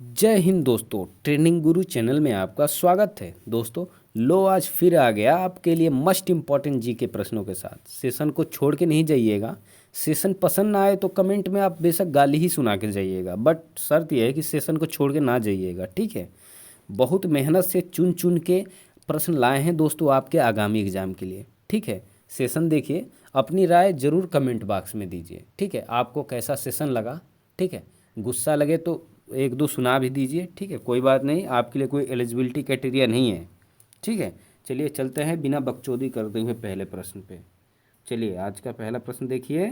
जय हिंद दोस्तों, ट्रेनिंग गुरु चैनल में आपका स्वागत है। दोस्तों लो आज फिर आ गया आपके लिए मस्ट इम्पॉर्टेंट जी के प्रश्नों के साथ। सेशन को छोड़ के नहीं जाइएगा। सेशन पसंद ना आए तो कमेंट में आप बेशक गाली ही सुना के जाइएगा, बट शर्त यह है कि सेशन को छोड़ के ना जाइएगा, ठीक है। बहुत मेहनत से चुन चुन के प्रश्न लाए हैं दोस्तों आपके आगामी एग्जाम के लिए, ठीक है। सेशन देखिए, अपनी राय ज़रूर कमेंट बॉक्स में दीजिए, ठीक है। आपको कैसा सेशन लगा, ठीक है। गुस्सा लगे तो एक दो सुना भी दीजिए, ठीक है, कोई बात नहीं। आपके लिए कोई एलिजिबिलिटी क्राइटेरिया नहीं है, ठीक है। चलिए चलते हैं बिना बकचोदी करते हुए पहले प्रश्न पे। चलिए आज का पहला प्रश्न देखिए।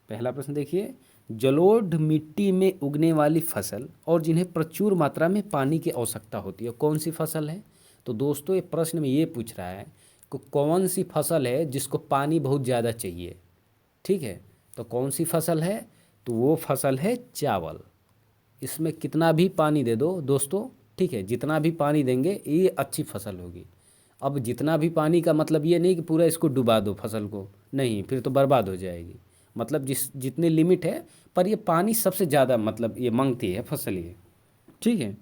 पहला प्रश्न देखिए, जलोढ़ मिट्टी में उगने वाली फसल और जिन्हें प्रचुर मात्रा में पानी की आवश्यकता होती है, कौन सी फसल है। तो दोस्तों ये प्रश्न में ये पूछ रहा है कि कौन सी फसल है जिसको पानी बहुत ज़्यादा चाहिए, ठीक है। तो कौन सी फसल है, तो वो फसल है चावल। इसमें कितना भी पानी दे दो दोस्तों, ठीक है, जितना भी पानी देंगे ये अच्छी फसल होगी। अब जितना भी पानी का मतलब ये नहीं कि पूरा इसको डुबा दो फसल को, नहीं, फिर तो बर्बाद हो जाएगी। मतलब जितने लिमिट है, पर ये पानी सबसे ज़्यादा मतलब ये मांगती है फसल ये, ठीक है।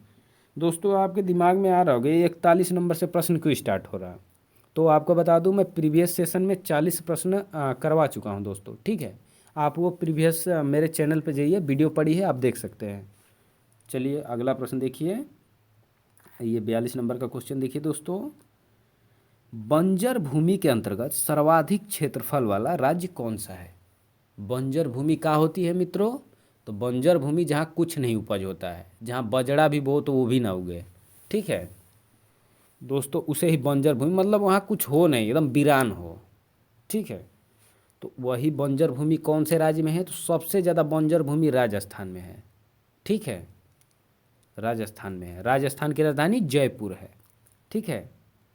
दोस्तों आपके दिमाग में आ रहा होगा ये 41 नंबर से प्रश्न क्यों स्टार्ट हो रहा है। तो आपको बता दूं, मैं प्रीवियस सेशन में 40 प्रश्न करवा चुका हूं दोस्तों, ठीक है। आप वो प्रीवियस मेरे चैनल पे जाइए, वीडियो पड़ी है, आप देख सकते हैं। चलिए अगला प्रश्न देखिए, ये 42 नंबर का क्वेश्चन देखिए दोस्तों। बंजर भूमि के अंतर्गत सर्वाधिक क्षेत्रफल वाला राज्य कौन सा है। बंजर भूमि क्या होती है मित्रों, तो बंजर भूमि जहाँ कुछ नहीं उपज होता है, जहाँ बजड़ा भी बो तो वो भी ना उगे, ठीक है दोस्तों, उसे ही बंजर भूमि मतलब वहाँ कुछ हो नहीं, एकदम वीरान हो, ठीक है। तो वही बंजर भूमि कौन से राज्य में है, तो सबसे ज़्यादा बंजर भूमि राजस्थान में है, ठीक है। राजस्थान में है, राजस्थान की राजधानी जयपुर है, ठीक है,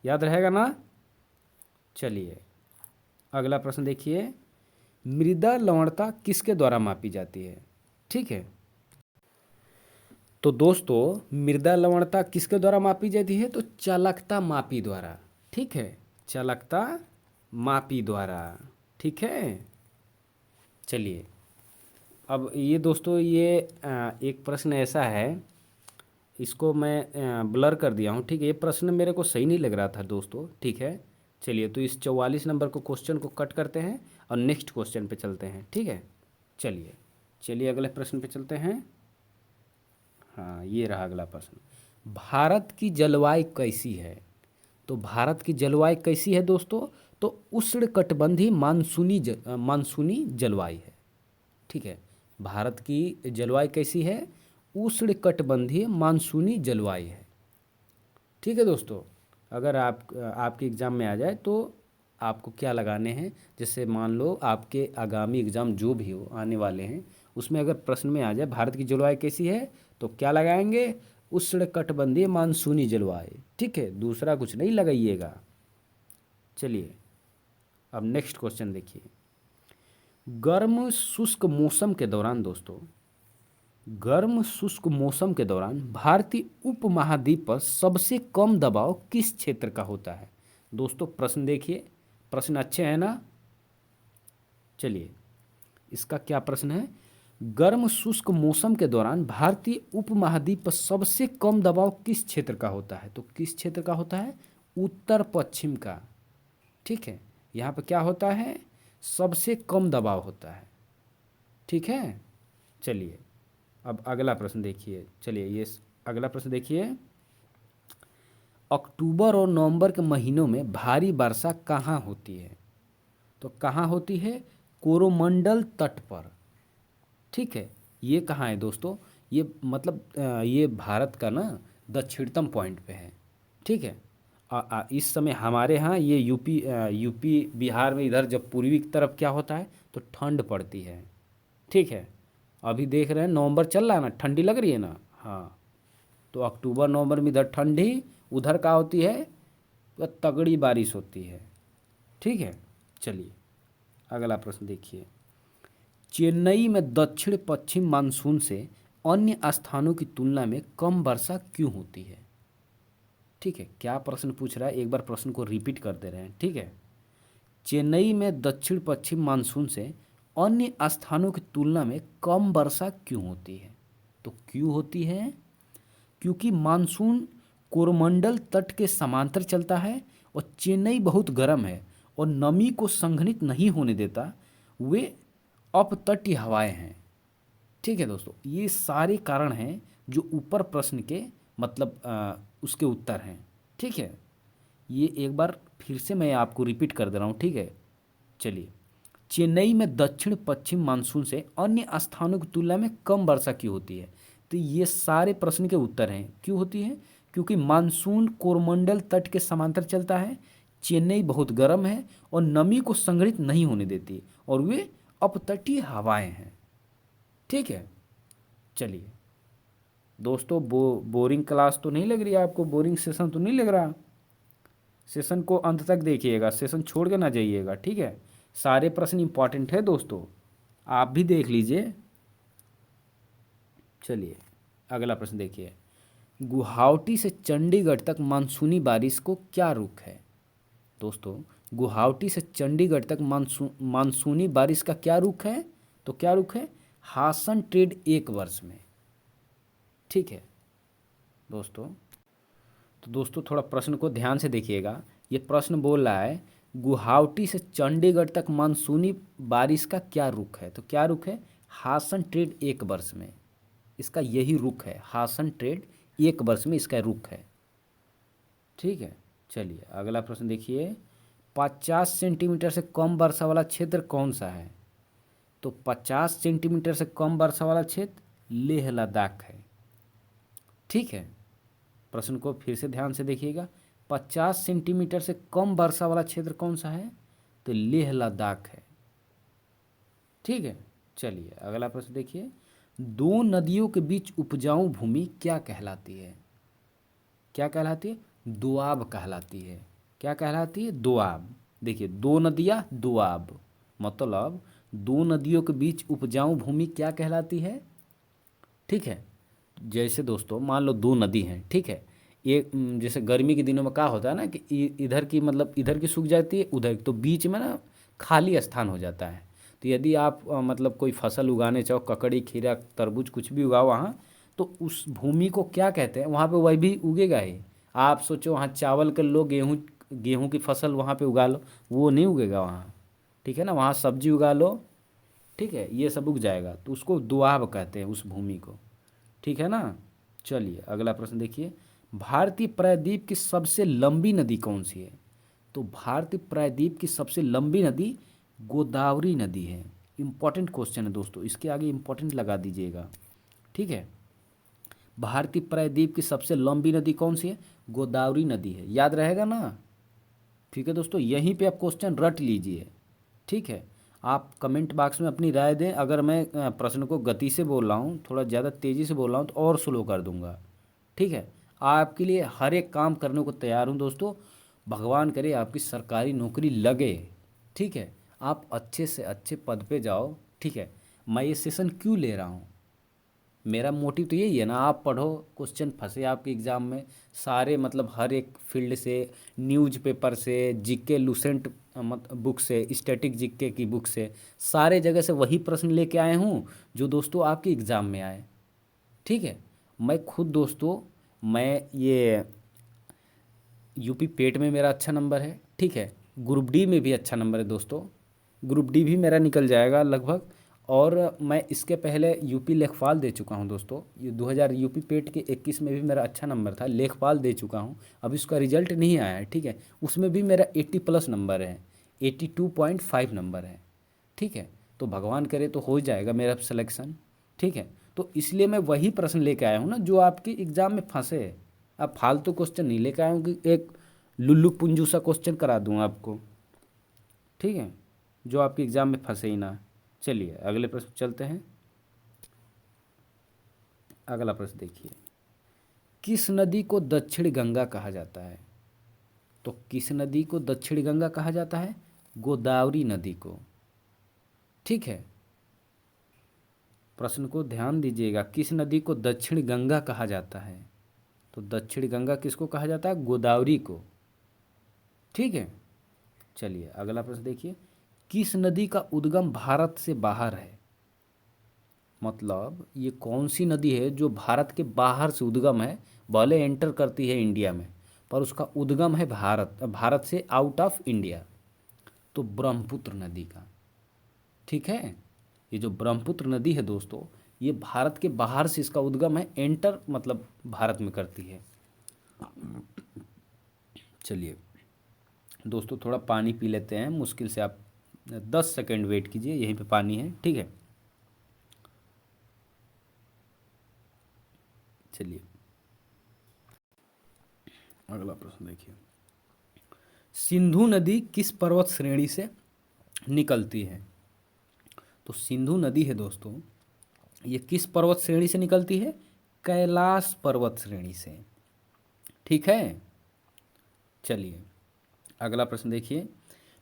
याद रहेगा ना। चलिए अगला प्रश्न देखिए, मृदा लवणता किसके द्वारा मापी जाती है, ठीक है। तो दोस्तों मृदा लवणता किसके द्वारा मापी जाती है, तो चालकता मापी द्वारा, ठीक है, चालकता मापी द्वारा, ठीक है। चलिए अब ये दोस्तों ये एक प्रश्न ऐसा है, इसको मैं ब्लर कर दिया हूँ, ठीक है। ये प्रश्न मेरे को सही नहीं लग रहा था दोस्तों, ठीक है। चलिए तो इस 44 नंबर को क्वेश्चन को कट करते हैं और नेक्स्ट क्वेश्चन पे चलते हैं, ठीक है। चलिए चलिए अगले प्रश्न पे चलते हैं। हाँ ये रहा अगला प्रश्न, भारत की जलवायु कैसी है। तो भारत की जलवायु कैसी है दोस्तों, तो उष्णकटिबंधीय मानसूनी जलवायु है, ठीक है। भारत की जलवायु कैसी है, उष्णकटिबंधीय मानसूनी जलवायु है, ठीक है दोस्तों। अगर आपके एग्ज़ाम में आ जाए तो आपको क्या लगाने हैं, जैसे मान लो आपके आगामी एग्ज़ाम जो भी हो आने वाले हैं, उसमें अगर प्रश्न में आ जाए भारत की जलवायु कैसी है, तो क्या लगाएंगे, उष्णकटिबंधीय मानसूनी जलवायु, ठीक है, दूसरा कुछ नहीं लगाइएगा। चलिए अब नेक्स्ट क्वेश्चन देखिए, गर्म शुष्क मौसम के दौरान दोस्तों, गर्म शुष्क मौसम के दौरान भारतीय उपमहाद्वीप पर सबसे कम दबाव किस क्षेत्र का होता है। दोस्तों प्रश्न देखिए, प्रश्न अच्छे हैं ना। चलिए इसका क्या प्रश्न है, गर्म शुष्क मौसम के दौरान भारतीय उपमहाद्वीप पर सबसे कम दबाव किस क्षेत्र का होता है। तो किस क्षेत्र का होता है, उत्तर पश्चिम का, ठीक है। यहाँ पर क्या होता है, सबसे कम दबाव होता है, ठीक है। चलिए अब अगला प्रश्न देखिए, चलिए ये अगला प्रश्न देखिए, अक्टूबर और नवंबर के महीनों में भारी वर्षा कहाँ होती है। तो कहाँ होती है, कोरोमंडल तट पर, ठीक है। ये कहाँ है दोस्तों, ये मतलब ये भारत का ना दक्षिणतम पॉइंट पे है, ठीक है। इस समय हमारे यहाँ ये यूपी बिहार में इधर जब पूर्वी की तरफ क्या होता है, तो ठंड पड़ती है, ठीक है। अभी देख रहे हैं नवंबर चल रहा है ना, ठंडी लग रही है ना, हाँ। तो अक्टूबर नवंबर में इधर ठंडी, उधर क्या होती है, तो तगड़ी बारिश होती है, ठीक है। चलिए अगला प्रश्न देखिए, चेन्नई में दक्षिण पश्चिम मानसून से अन्य स्थानों की तुलना में कम वर्षा क्यों होती है, ठीक है। क्या प्रश्न पूछ रहा है, एक बार प्रश्न को रिपीट कर दे रहे हैं, ठीक है। चेन्नई में दक्षिण पश्चिम मानसून से अन्य स्थानों की तुलना में कम वर्षा क्यों होती है। तो क्यों होती है? क्योंकि मानसून कोरोमंडल तट के समांतर चलता है और चेन्नई बहुत गर्म है और नमी को संघनित नहीं होने देता। वे अपतटीय हवाएं हैं। ठीक है दोस्तों, ये सारे कारण हैं जो ऊपर प्रश्न के मतलब उसके उत्तर हैं। ठीक है, ये एक बार फिर से मैं आपको रिपीट कर दे रहा हूँ। ठीक है, चलिए। चेन्नई में दक्षिण पश्चिम मानसून से अन्य स्थानों की तुलना में कम वर्षा क्यों होती है? तो ये सारे प्रश्न के उत्तर हैं। क्यों होती है? क्योंकि मानसून कोरोमंडल तट के समांतर चलता है, चेन्नई बहुत गर्म है और नमी को संग्रहित नहीं होने देती, और वे अपतटीय हवाएं हैं। ठीक है, चलिए दोस्तों, बोरिंग क्लास तो नहीं लग रही है आपको? बोरिंग सेशन तो नहीं लग रहा? सेशन को अंत तक देखिएगा, सेशन छोड़ के ना जाइएगा। ठीक है, सारे प्रश्न इंपॉर्टेंट है दोस्तों, आप भी देख लीजिए। चलिए अगला प्रश्न देखिए। गुवाहाटी से चंडीगढ़ तक मानसूनी बारिश को क्या रुख है? दोस्तों, गुवाहाटी से चंडीगढ़ तक मानसूनी बारिश का क्या रुख है? तो क्या रुख है? हासन ट्रेड 1 वर्ष में। ठीक है दोस्तों, तो दोस्तों थोड़ा प्रश्न को ध्यान से देखिएगा। ये प्रश्न बोल रहा है गुवाहाटी से चंडीगढ़ तक मानसूनी बारिश का क्या रुख है? तो क्या रुख है? हासन ट्रेड 1 वर्ष में। इसका यही रुख है, हासन ट्रेड 1 वर्ष में इसका रुख है। ठीक है, चलिए अगला प्रश्न देखिए। 50 सेंटीमीटर से कम वर्षा वाला क्षेत्र कौन सा है? तो 50 सेंटीमीटर से कम वर्षा वाला क्षेत्र लेह लद्दाख है। ठीक है, प्रश्न को फिर से ध्यान से देखिएगा। 50 सेंटीमीटर से कम वर्षा वाला क्षेत्र कौन सा है? तो लेह लद्दाख है। ठीक है, चलिए अगला प्रश्न देखिए। दो नदियों के बीच उपजाऊ भूमि क्या कहलाती है? क्या कहलाती है? दोआब कहलाती है। क्या कहलाती है? दोआब। देखिए, दो नदियाँ दोआब, मतलब दो नदियों के बीच उपजाऊ भूमि क्या कहलाती है? ठीक है, जैसे दोस्तों मान लो दो नदी हैं। ठीक है, एक जैसे गर्मी के दिनों में क्या होता है ना कि इधर की मतलब इधर की सूख जाती है, उधर तो बीच में ना खाली स्थान हो जाता है। तो यदि आप मतलब कोई फसल उगाने चाहो, ककड़ी, खीरा, तरबूज, कुछ भी उगाओ वहाँ, तो उस भूमि को क्या कहते हैं? वहाँ पे वही भी उगेगा ही। आप सोचो वहाँ चावल कर लो, गेहूँ गेहूँ की फसल वहाँ पे उगा लो, वो नहीं उगेगा वहाँ। ठीक है ना, वहाँ सब्जी उगा लो। ठीक है, ये सब उग जाएगा, तो उसको दोआब कहते हैं उस भूमि को। ठीक है ना। चलिए अगला प्रश्न देखिए। भारतीय प्रायद्वीप की सबसे लंबी नदी कौन सी है? तो भारतीय प्रायद्वीप की सबसे लंबी नदी गोदावरी नदी है। इंपॉर्टेंट क्वेश्चन है दोस्तों, इसके आगे इंपॉर्टेंट लगा दीजिएगा। ठीक है, भारतीय प्रायद्वीप की सबसे लंबी नदी कौन सी है? गोदावरी नदी है। याद रहेगा ना? ठीक है दोस्तों, यहीं पे आप क्वेश्चन रट लीजिए। ठीक है, आप कमेंट बॉक्स में अपनी राय दें। अगर मैं प्रश्न को गति से बोल रहा हूँ, थोड़ा ज़्यादा तेज़ी से बोल रहा हूँ, तो और स्लो कर दूंगा। ठीक है, आपके लिए हर एक काम करने को तैयार हूँ दोस्तों। भगवान करे आपकी सरकारी नौकरी लगे। ठीक है, आप अच्छे से अच्छे पद पे जाओ। ठीक है, मैं ये सेशन क्यों ले रहा हूँ? मेरा मोटिव तो यही है ना, आप पढ़ो, क्वेश्चन फंसे आपके एग्ज़ाम में। सारे मतलब हर एक फील्ड से, न्यूज़पेपर से, जीके लूसेंट मत बुक से, स्टैटिक जीके की बुक से, सारे जगह से वही प्रश्न लेके आए हूँ जो दोस्तों आपके एग्ज़ाम में आए। ठीक है, मैं खुद दोस्तों, मैं ये यूपी पेट में मेरा अच्छा नंबर है। ठीक है, ग्रुप डी में भी अच्छा नंबर है दोस्तों, ग्रुप डी भी मेरा निकल जाएगा लगभग। और मैं इसके पहले यूपी लेखपाल दे चुका हूं दोस्तों। ये 2000 यूपी पेट के 21 में भी मेरा अच्छा नंबर था, लेखपाल दे चुका हूं। अभी उसका रिजल्ट नहीं आया है। ठीक है, उसमें भी मेरा 80+ नंबर है, 82.5 नंबर है। ठीक है, तो भगवान करे तो हो जाएगा मेरा सिलेक्शन। ठीक है, तो इसलिए मैं वही प्रश्न लेके आया हूँ ना जो आपके एग्ज़ाम में फंसे। अब फालतू क्वेश्चन नहीं लेके आया हूँ कि एक लुल्लू पुंजू सा क्वेश्चन करा दूँ आपको। ठीक है, जो आपके एग्ज़ाम में फंसे ही ना। चलिए अगले प्रश्न चलते हैं। अगला प्रश्न देखिए। किस नदी को दक्षिण गंगा कहा जाता है? तो किस नदी को दक्षिण गंगा कहा जाता है? गोदावरी नदी को। ठीक है, प्रश्न को ध्यान दीजिएगा। किस नदी को दक्षिण गंगा कहा जाता है? तो दक्षिण गंगा किसको कहा जाता है? गोदावरी को। ठीक है, चलिए अगला प्रश्न देखिए। किस नदी का उद्गम भारत से बाहर है? मतलब ये कौन सी नदी है जो भारत के बाहर से उद्गम है, भले एंटर करती है इंडिया में, पर उसका उद्गम है भारत से आउट ऑफ इंडिया। तो ब्रह्मपुत्र नदी का, ठीक है। ये जो ब्रह्मपुत्र नदी है दोस्तों, ये भारत के बाहर से इसका उद्गम है, एंटर मतलब भारत में करती है। चलिए दोस्तों, थोड़ा पानी पी लेते हैं, मुश्किल से आप 10 सेकंड वेट कीजिए, यहीं पे पानी है, ठीक है। चलिए अगला प्रश्न देखिए, सिंधु नदी किस पर्वत श्रेणी से निकलती है? तो सिंधु नदी है दोस्तों, ये किस पर्वत श्रेणी से निकलती है? कैलाश पर्वत श्रेणी से, ठीक है। चलिए अगला प्रश्न देखिए,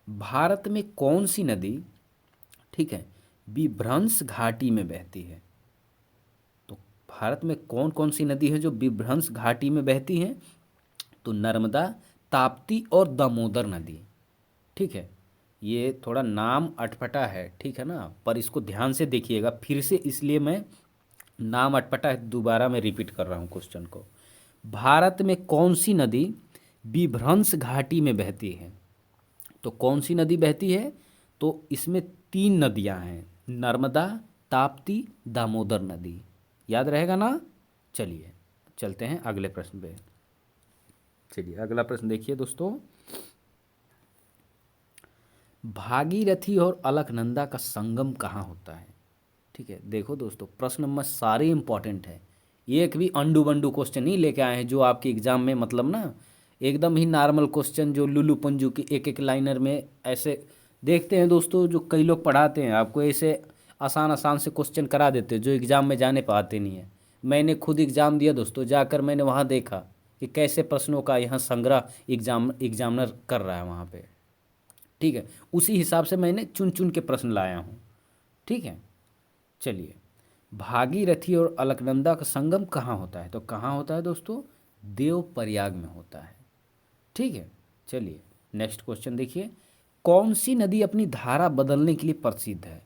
भारत में कौन सी नदी, ठीक है, विभ्रंश घाटी में बहती है? तो भारत में कौन कौन सी नदी है जो विभ्रंश घाटी में बहती हैं? तो नर्मदा, ताप्ती और दामोदर नदी, ठीक है। ये थोड़ा नाम अटपटा है, ठीक है ना, पर इसको ध्यान से देखिएगा फिर से, इसलिए मैं नाम अटपटा है, दोबारा मैं रिपीट कर रहा हूँ क्वेश्चन को। भारत में कौन सी नदी विभ्रंश घाटी में बहती है? तो कौन सी नदी बहती है? तो इसमें 3 नदियाँ हैं, नर्मदा, ताप्ती, दामोदर नदी, याद रहेगा ना। चलिए चलते हैं अगले प्रश्न पे। चलिए अगला प्रश्न देखिए दोस्तों, भागीरथी और अलकनंदा का संगम कहाँ होता है? ठीक है, देखो दोस्तों, प्रश्न नंबर सारे इंपॉर्टेंट है, एक भी अंडू बंडू क्वेश्चन नहीं लेके आए हैं जो आपके एग्जाम में मतलब ना एकदम ही नॉर्मल क्वेश्चन जो लुल्लू पंजू की एक एक लाइनर में ऐसे देखते हैं दोस्तों, जो कई लोग पढ़ाते हैं आपको ऐसे आसान आसान से क्वेश्चन करा देते हैं जो एग्ज़ाम में जाने पाते नहीं है। मैंने खुद एग्ज़ाम दिया दोस्तों, जाकर मैंने वहाँ देखा कि कैसे प्रश्नों का यहाँ संग्रह एग्जामिनर कर रहा है वहाँ पे, ठीक है। उसी हिसाब से मैंने चुन चुन के प्रश्न लाया हूँ, ठीक है। चलिए, भागीरथी और अलकनंदा का संगम कहाँ होता है? तो कहाँ होता है दोस्तों? देवप्रयाग में होता है, ठीक है। चलिए नेक्स्ट क्वेश्चन देखिए, कौन सी नदी अपनी धारा बदलने के लिए प्रसिद्ध है?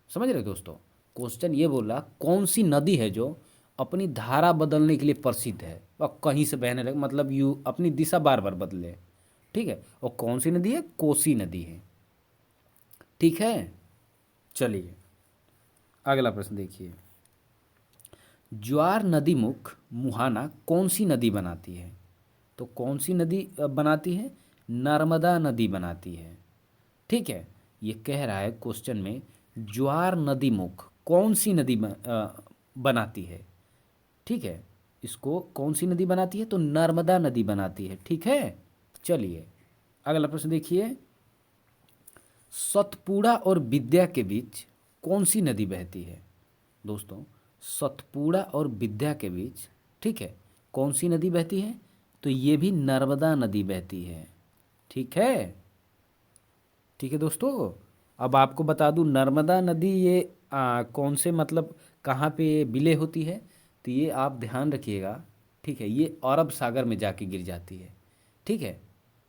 समझ रहे दोस्तों, क्वेश्चन ये बोला कौन सी नदी है जो अपनी धारा बदलने के लिए प्रसिद्ध है, और कहीं से बहने लगे मतलब यू अपनी दिशा बार बार बदले, ठीक है। और कौन सी नदी है? कोसी नदी है, ठीक है। चलिए अगला प्रश्न देखिए, ज्वार नदी मुख मुहाना कौन सी नदी बनाती है? तो कौन सी नदी बनाती है? नर्मदा नदी बनाती है, ठीक है। ये कह रहा है क्वेश्चन में, ज्वार नदी मुख कौन सी नदी बनाती है, ठीक है। इसको कौन सी नदी बनाती है? तो नर्मदा नदी बनाती है, ठीक है। चलिए अगला प्रश्न देखिए, सतपुड़ा और विद्या के बीच कौन सी नदी बहती है? दोस्तों, सतपुड़ा और विद्या के बीच, ठीक है, कौन सी नदी बहती है? तो ये भी नर्मदा नदी बहती है, ठीक है। ठीक है दोस्तों, अब आपको बता दूं नर्मदा नदी ये कौन से मतलब कहाँ पे विलय होती है? तो ये आप ध्यान रखिएगा, ठीक है, ये अरब सागर में जाके गिर जाती है, ठीक है।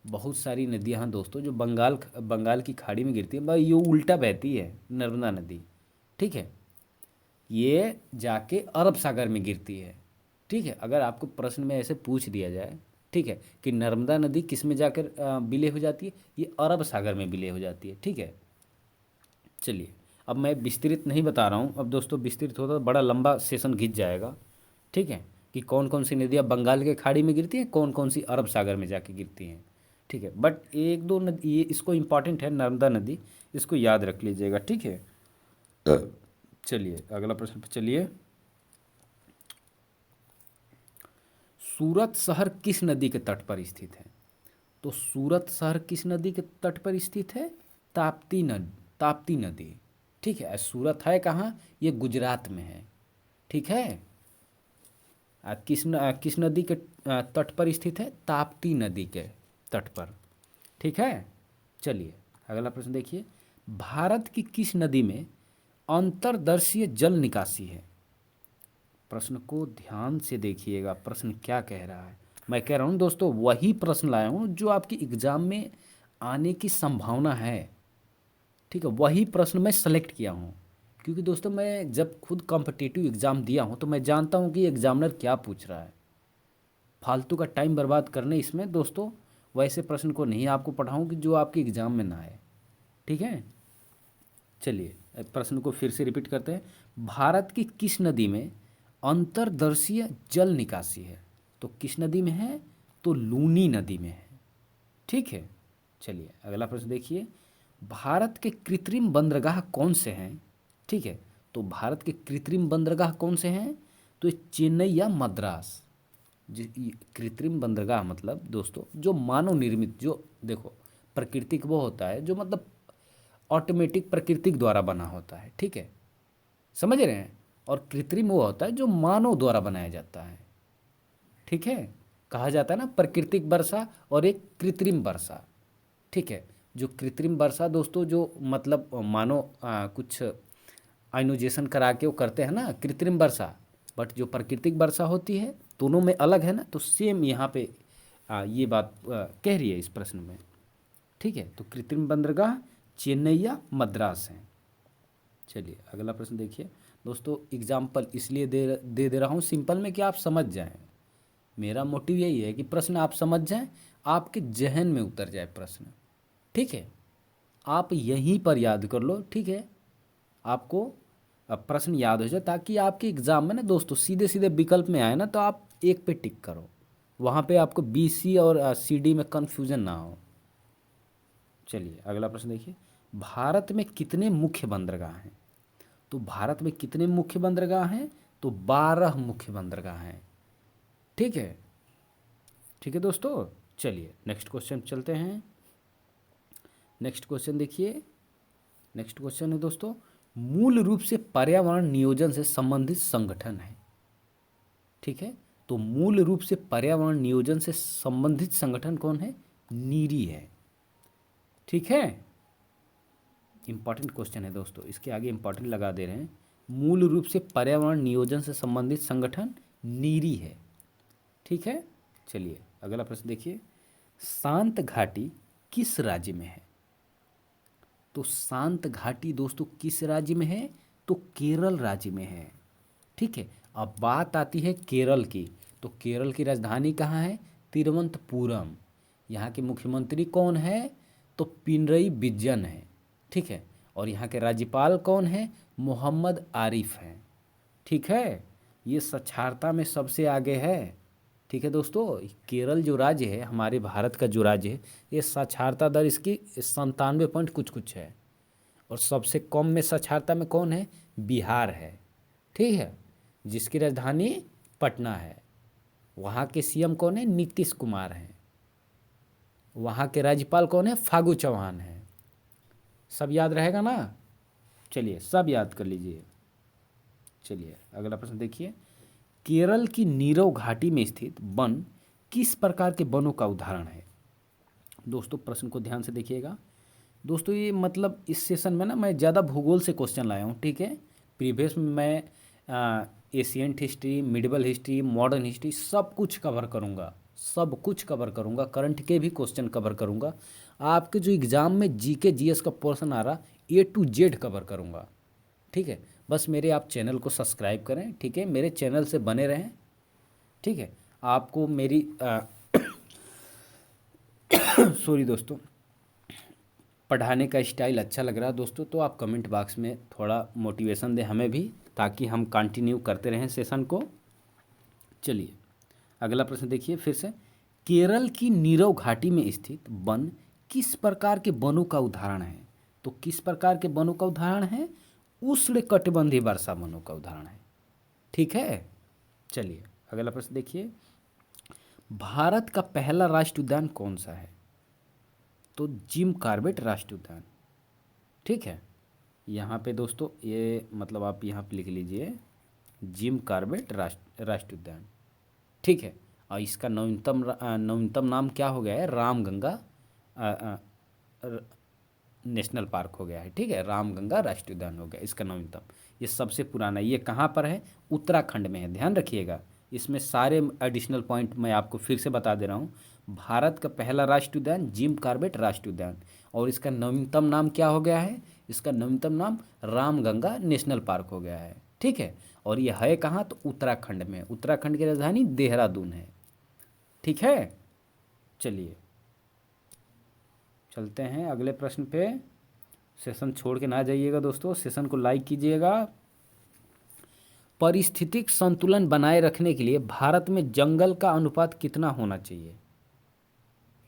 बहुत सारी नदियाँ हैं दोस्तों जो बंगाल की खाड़ी में गिरती है, भाई ये उल्टा बहती है नर्मदा नदी, ठीक है, ये जाके अरब सागर में गिरती है, ठीक है। अगर आपको प्रश्न में ऐसे पूछ दिया जाए, ठीक है, कि नर्मदा नदी किस में जाकर विलय हो जाती है? ये अरब सागर में विलय हो जाती है, ठीक है। चलिए अब मैं विस्तृत नहीं बता रहा हूँ, अब दोस्तों विस्तृत होता तो बड़ा लंबा सेशन खिंच जाएगा, ठीक है, कि कौन कौन सी नदियाँ बंगाल के खाड़ी में गिरती हैं, कौन कौन सी अरब सागर में जाके गिरती हैं, ठीक है। बट एक दो नदी ये इसको इम्पॉर्टेंट है, नर्मदा नदी, इसको याद रख लीजिएगा, ठीक है। चलिए अगला प्रश्न पे चलिए, सूरत शहर किस नदी के तट पर स्थित है? तो सूरत शहर किस नदी के तट पर स्थित है? ताप्ती नदी, ठीक है। सूरत है कहाँ? ये गुजरात में है, ठीक है। किस नदी के तट पर स्थित है? ताप्ती नदी के तट पर, ठीक है। चलिए अगला प्रश्न देखिए, भारत की किस नदी में अंतर्दर्शीय जल निकासी है? प्रश्न को ध्यान से देखिएगा, प्रश्न क्या कह रहा है। मैं कह रहा हूँ दोस्तों, वही प्रश्न लाया हूँ जो आपकी एग्जाम में आने की संभावना है, ठीक है, वही प्रश्न मैं सेलेक्ट किया हूँ। क्योंकि दोस्तों मैं जब खुद कॉम्पिटिटिव एग्ज़ाम दिया हूँ तो मैं जानता हूँ कि एग्जामिनर क्या पूछ रहा है। फालतू का टाइम बर्बाद करने इसमें दोस्तों वैसे प्रश्न को नहीं आपको पढ़ाऊँ कि जो आपके एग्ज़ाम में ना आए। ठीक है, चलिए प्रश्न को फिर से रिपीट करते हैं। भारत की किस नदी में अंतर्दर्शीय जल निकासी है? तो किस नदी में है? तो लूनी नदी में है। ठीक है, चलिए अगला प्रश्न देखिए। भारत के कृत्रिम बंदरगाह कौन से हैं? ठीक है, तो भारत के कृत्रिम बंदरगाह कौन से हैं? तो ये चेन्नई या मद्रास। कृत्रिम बंदरगाह मतलब दोस्तों जो मानव निर्मित, जो देखो प्राकृतिक वो होता है जो मतलब ऑटोमेटिक प्रकृति द्वारा बना होता है। ठीक है, समझ रहे हैं? और कृत्रिम वो होता है जो मानव द्वारा बनाया जाता है। ठीक है, कहा जाता है ना प्राकृतिक वर्षा और एक कृत्रिम वर्षा। ठीक है, जो कृत्रिम वर्षा दोस्तों जो मतलब मानो कुछ आयोनाइजेशन करा के वो करते हैं ना कृत्रिम वर्षा, बट जो प्राकृतिक वर्षा होती है दोनों में अलग है ना। तो सेम यहाँ पे ये बात कह रही है इस प्रश्न में। ठीक है, तो कृत्रिम बंदरगाह चेन्नई या मद्रास हैं। चलिए अगला प्रश्न देखिए दोस्तों। एग्जाम्पल इसलिए दे रहा हूँ सिंपल में कि आप समझ जाएं। मेरा मोटिव यही है कि प्रश्न आप समझ जाएं, आपके जहन में उतर जाए प्रश्न। ठीक है, आप यहीं पर याद कर लो। ठीक है, आपको प्रश्न याद हो जाए ताकि आपके एग्ज़ाम में ना दोस्तों सीधे सीधे विकल्प में आए ना तो आप एक पे टिक करो, वहाँ पे आपको बी सी और सी डी में कन्फ्यूज़न ना हो। चलिए अगला प्रश्न देखिए। भारत में कितने मुख्य बंदरगाह हैं? तो भारत में कितने मुख्य बंदरगाह हैं? तो 12 मुख्य बंदरगाह हैं। ठीक है, ठीक है दोस्तों। चलिए नेक्स्ट क्वेश्चन चलते हैं। नेक्स्ट क्वेश्चन देखिए। नेक्स्ट क्वेश्चन है दोस्तों, मूल रूप से पर्यावरण नियोजन से संबंधित संगठन है। ठीक है, तो मूल रूप से पर्यावरण नियोजन से संबंधित संगठन कौन है? नीरी है। ठीक है, इंपॉर्टेंट क्वेश्चन है दोस्तों, इसके आगे इंपॉर्टेंट लगा दे रहे हैं। मूल रूप से पर्यावरण नियोजन से संबंधित संगठन नीरी है। ठीक है, चलिए अगला प्रश्न देखिए। शांत घाटी किस राज्य में है? तो शांत घाटी दोस्तों किस राज्य में है? तो केरल राज्य में है। ठीक है, अब बात आती है केरल की। तो केरल की राजधानी कहाँ है? तिरुवनंतपुरम। यहाँ के मुख्यमंत्री कौन है? तो पिनरई विजयन है। ठीक है, और यहाँ के राज्यपाल कौन है? मोहम्मद आरिफ हैं। ठीक है, ये साक्षरता में सबसे आगे है। ठीक है दोस्तों, केरल जो राज्य है हमारे भारत का जो राज्य है, ये साक्षरता दर इसकी 97 पॉइंट कुछ कुछ है। और सबसे कम में साक्षरता में कौन है? बिहार है। ठीक है, जिसकी राजधानी पटना है। वहाँ के सीएम कौन है? नीतीश कुमार हैं। वहाँ के राज्यपाल कौन है? फागू चौहान हैं। सब याद रहेगा ना? चलिए सब याद कर लीजिए। चलिए अगला प्रश्न देखिए। केरल की नीरव घाटी में स्थित वन किस प्रकार के वनों का उदाहरण है? दोस्तों प्रश्न को ध्यान से देखिएगा। दोस्तों ये मतलब इस सेशन में ना मैं ज़्यादा भूगोल से क्वेश्चन लाया हूँ। ठीक है, प्रीवियस में मैं ancient history, medieval history, modern history सब कुछ कवर करूँगा। सब कुछ कवर करूँगा, करंट के भी क्वेश्चन कवर करूँगा। आपके जो एग्ज़ाम में जीके जीएस का पोर्शन आ रहा A to Z कवर करूँगा। ठीक है, बस मेरे आप चैनल को सब्सक्राइब करें। ठीक है, मेरे चैनल से बने रहें। ठीक है, आपको मेरी सॉरी दोस्तों, पढ़ाने का स्टाइल अच्छा लग रहा है दोस्तों तो आप कमेंट बॉक्स में थोड़ा मोटिवेशन दें हमें भी, ताकि हम कंटिन्यू करते रहें सेशन को। चलिए अगला प्रश्न देखिए फिर से। केरल की नीरव घाटी में स्थित वन किस प्रकार के वनों का उदाहरण है? तो किस प्रकार के वनों का उदाहरण है? उष्णकटिबंधीय वर्षा वनों का उदाहरण है। ठीक है, चलिए अगला प्रश्न देखिए। भारत का पहला राष्ट्रीय उद्यान कौन सा है? तो जिम कॉर्बेट राष्ट्रीय उद्यान। ठीक है, यहाँ पे दोस्तों ये मतलब आप यहाँ पे लिख लीजिए जिम कॉर्बेट राष्ट्रीय उद्यान। ठीक है, और इसका नवीनतम नाम क्या हो गया है? रामगंगा नेशनल पार्क हो गया है। ठीक है, रामगंगा राष्ट्रीय उद्यान हो गया इसका नवीनतम। ये सबसे पुराना, ये कहाँ पर है? उत्तराखंड में है, ध्यान रखिएगा। इसमें सारे एडिशनल पॉइंट मैं आपको फिर से बता दे रहा हूँ। भारत का पहला राष्ट्रीय उद्यान जिम कॉर्बेट राष्ट्रीय उद्यान, और इसका नवीनतम नाम क्या हो गया है? इसका नवीनतम नाम रामगंगा नेशनल पार्क हो गया है। ठीक है, और ये है कहाँ? तो उत्तराखंड में। उत्तराखंड की राजधानी देहरादून है। ठीक है, चलिए चलते हैं अगले प्रश्न पे। सेशन छोड़ के ना जाइएगा दोस्तों, सेशन को लाइक कीजिएगा। पारिस्थितिक संतुलन बनाए रखने के लिए भारत में जंगल का अनुपात कितना होना चाहिए?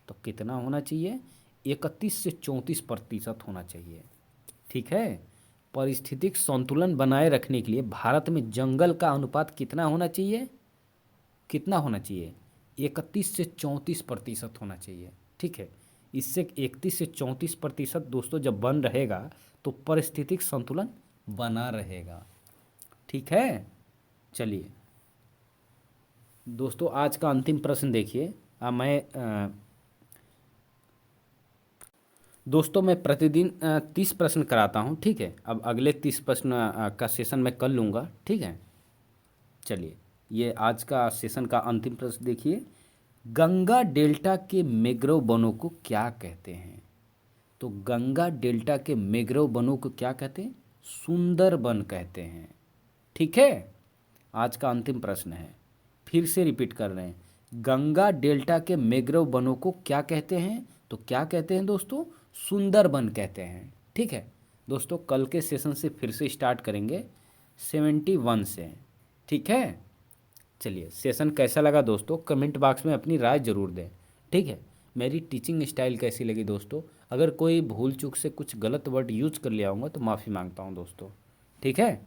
तो कितना होना चाहिए? 31 से 34% होना चाहिए। ठीक है, पारिस्थितिक संतुलन बनाए रखने के लिए भारत में जंगल का अनुपात कितना होना चाहिए? कितना होना चाहिए? 31 से 34% होना चाहिए। ठीक है, इससे 31 से 34% दोस्तों जब बन रहेगा तो पारिस्थितिक संतुलन बना रहेगा। ठीक है, चलिए दोस्तों आज का अंतिम प्रश्न देखिए। मैं प्रतिदिन 30 प्रश्न कराता हूँ। ठीक है, अब अगले 30 प्रश्न का सेशन मैं कर लूँगा। ठीक है, चलिए ये आज का सेशन का अंतिम प्रश्न देखिए। गंगा डेल्टा के मैंग्रोव वनों को क्या कहते हैं? तो गंगा डेल्टा के मैंग्रोव वनों को क्या कहते हैं? सुंदरबन कहते हैं। ठीक है, आज का अंतिम प्रश्न है, फिर से रिपीट कर रहे हैं। गंगा डेल्टा के मैंग्रोव वनों को क्या कहते हैं? तो क्या कहते हैं दोस्तों? सुंदरबन कहते हैं। ठीक है दोस्तों, कल के सेशन से फिर से स्टार्ट करेंगे 71 से। ठीक है, चलिए सेशन कैसा लगा दोस्तों कमेंट बॉक्स में अपनी राय ज़रूर दें। ठीक है, मेरी टीचिंग स्टाइल कैसी लगी दोस्तों? अगर कोई भूल चूक से कुछ गलत वर्ड यूज कर लिया होगा तो माफ़ी मांगता हूँ दोस्तों। ठीक है,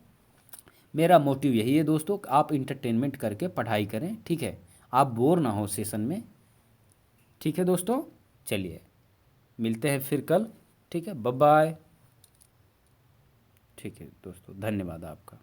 मेरा मोटिव यही है दोस्तों कि आप इंटरटेनमेंट करके पढ़ाई करें। ठीक है, आप बोर ना हो सेशन में। ठीक है दोस्तों, चलिए मिलते हैं फिर कल। ठीक है, बाय बाय। ठीक है दोस्तों, धन्यवाद आपका।